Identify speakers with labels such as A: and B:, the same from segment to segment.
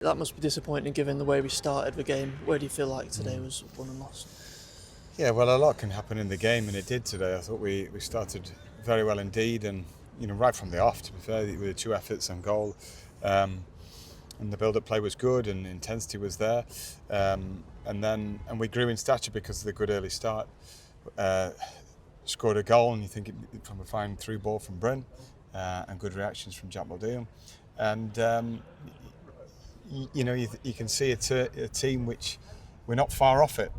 A: That must be disappointing given the way we started the game. Where do you feel like today was won and lost?
B: Yeah, well, a lot can happen in the game, and it did today. I thought we started very well indeed, and right from the off, to be fair, with 2 efforts on goal, um, and the build-up play was good, and intensity was there, and we grew in stature because of the good early start. Scored a goal, and you think from a fine through ball from Bryn, and good reactions from Jack Muldoon, and you can see a team which we're not far off it.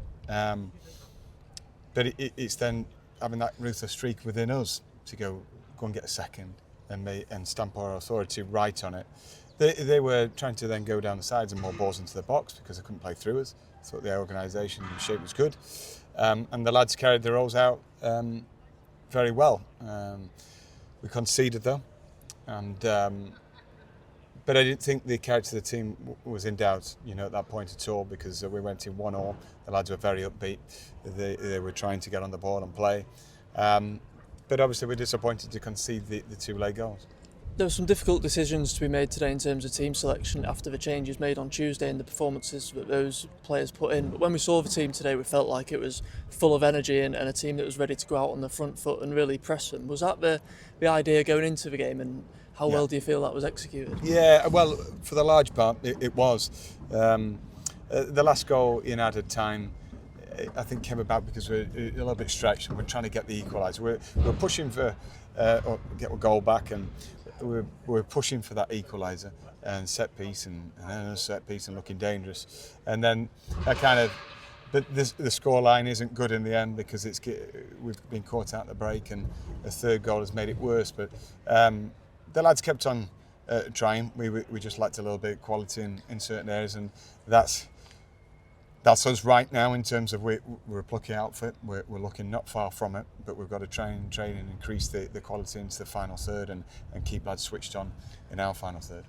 B: But it's then having that ruthless streak within us to go and get a second and stamp our authority right on it. They were trying to then go down the sides and more balls into the box because they couldn't play through us. I thought the organisation and shape was good, and the lads carried their roles out very well. We conceded though, and but I didn't think the character of the team was in doubt, at that point at all, because we went in 1-1. The lads were very upbeat. They were trying to get on the ball and play. But obviously we're disappointed to concede the 2 late goals.
A: There were some difficult decisions to be made today in terms of team selection after the changes made on Tuesday and the performances that those players put in. But when we saw the team today, we felt like it was full of energy and a team that was ready to go out on the front foot and really press them. Was that the idea going into the game, and how well do you feel that was executed?
B: Yeah, well, for the large part, it was. The last goal in added time, I think, came about because we're a little bit stretched and we're trying to get the equaliser. We're pushing for or get a goal back, and we're pushing for that equaliser and set piece and then a set piece and looking dangerous. And then that kind of, but the score line isn't good in the end because we've been caught out the break, and the third goal has made it worse. But the lads kept on trying. We just lacked a little bit of quality in certain areas, and that's us right now in terms of we're a plucky outfit. We're looking not far from it, but we've got to train and increase the quality into the final third and keep lads switched on in our final third.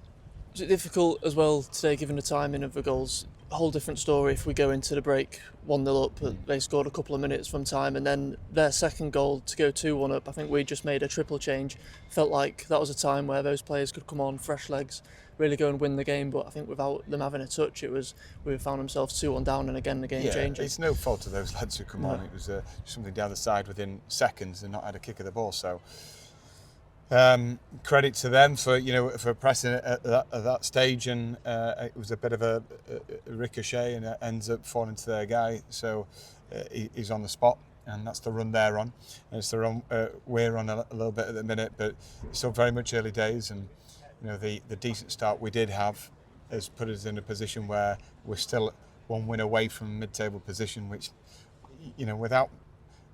A: Was it difficult as well today, given the timing of the goals? A whole different story if we go into the break 1-0 up, they scored a couple of minutes from time, and then their second goal to go 2-1 up, I think we just made a triple change. Felt like that was a time where those players could come on, fresh legs, really go and win the game, but I think without them having a touch, we found themselves 2-1 down, and again the game changing.
B: It's no fault of those lads who come on. It was something down the side within seconds and not had a kick of the ball, so credit to them for pressing it at that stage, and it was a bit of a ricochet, and it ends up falling to their guy, so he's on the spot, and that's the run they're on, and it's the run we're on a little bit at the minute, but it's still very much early days, and the decent start we did have has put us in a position where we're still 1 win away from mid-table position, which, without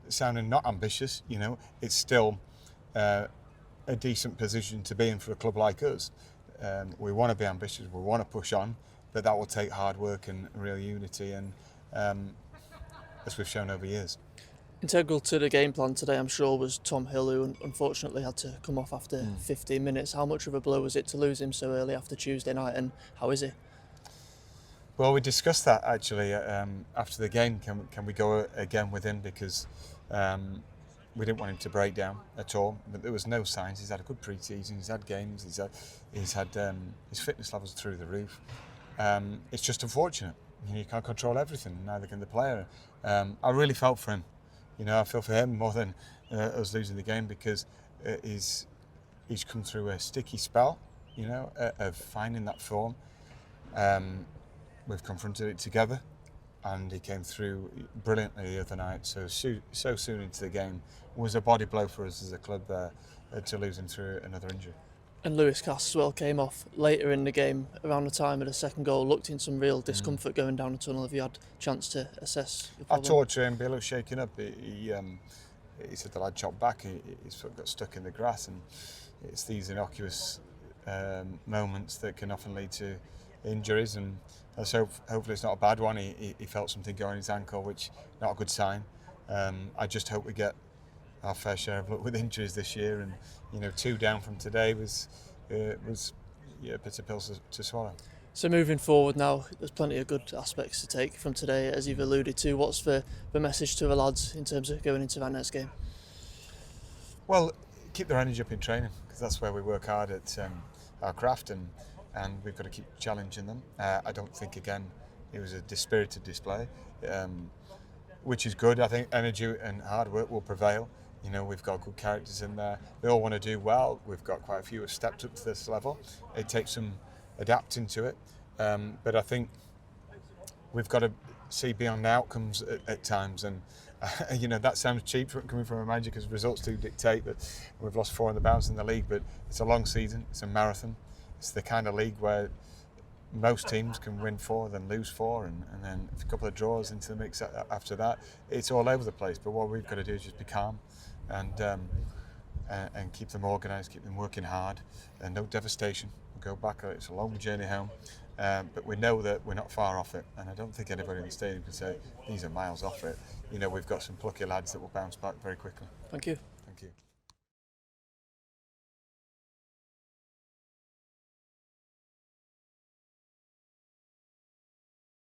B: sounding not ambitious, it's still a decent position to be in for a club like us. We want to be ambitious, we want to push on, but that will take hard work and real unity, and as we've shown over years.
A: Integral to the game plan today, I'm sure, was Tom Hill, who unfortunately had to come off after 15 minutes. How much of a blow was it to lose him so early after Tuesday night, and how is he?
B: Well, we discussed that actually after the game. Can we go again with him, because we didn't want him to break down at all, but there was no signs. He's had a good pre-season, he's had games, he's had his fitness levels through the roof. It's just unfortunate. You can't control everything, neither can the player. I really felt for him. I feel for him more than us losing the game, because he's come through a sticky spell, of finding that form. We've confronted it together, and he came through brilliantly the other night. So soon into the game was a body blow for us as a club to lose him through another injury.
A: And Lewis Cass as well came off later in the game around the time of the second goal, looked in some real discomfort going down the tunnel. Have you had a chance to assess the problem?
B: I talked to him, but he looked shaken up. He said the lad chopped back, his foot got stuck in the grass, and it's these innocuous moments that can often lead to injuries, and so hopefully it's not a bad one. He felt something go in his ankle, which not a good sign. I just hope we get our fair share of luck with injuries this year, and 2 down from today was a bitter pill to swallow.
A: So moving forward now, there's plenty of good aspects to take from today, as you've alluded to. What's the message to the lads in terms of going into that next game?
B: Well, keep their energy up in training, because that's where we work hard at our craft, and and we've got to keep challenging them. I don't think, again, it was a dispirited display, which is good. I think energy and hard work will prevail. You know, we've got good characters in there. They all want to do well. We've got quite a few who have stepped up to this level. It takes some adapting to it, but I think we've got to see beyond outcomes at times, and you know, that sounds cheap coming from a manager because results do dictate, but we've lost 4 on the bounce in the league. But it's a long season, it's a marathon. It's the kind of league where most teams can win 4, then lose 4, and then a couple of draws into the mix after that. It's all over the place, but what we've got to do is just be calm and keep them organised, keep them working hard, and no devastation. We'll go back, it's a long journey home, but we know that we're not far off it, and I don't think anybody in the stadium can say these are miles off it. You know, we've got some plucky lads that will bounce back very quickly.
A: Thank you.
B: Thank you.